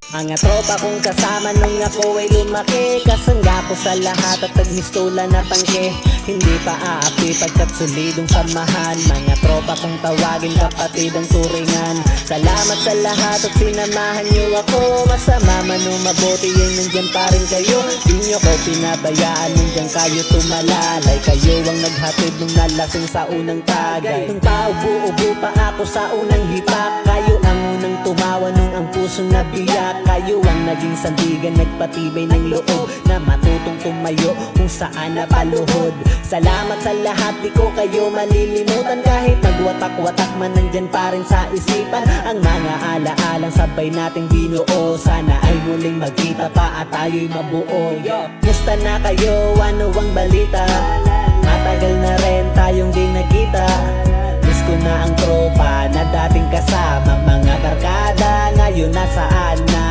Mga tropa kong kasama nung ako ay lumaki, kasangga ko sa lahat at nagmistula na tangke. Hindi pa aapi pagkat solidong samahan. Mga tropa kong tawagin kapatid ang turingan. Salamat sa lahat at sinamahan niyo ako. Masama man o mabuti yun, nandyan pa rin kayo. Di nyo ko pinabayaan, nandyan kayo tumalalay. Kayo ang naghatid nung nalasing sa unang tagay. Nung paubo-ubo pa ako sa unang hipak, kayo ang unang tumawa nung ang pusong nabiyak. Kayo ang naging sandigan, nagpatibay ng loob na matutong tumayo kung saan napaluhod. Salamat sa lahat, di ko kayo malilimutan. Kahit nagwatak-watak man, nandyan pa rin sa isipan ang mga alaalang sabay nating binuo. Sana ay muling magkita pa at tayo'y mabuo. Musta na kayo? Ano ang balita? Matagal na rin tayong di nagkita. Miss ko na ang tropa na dating kasama. Mga barkada ngayon nasaan na?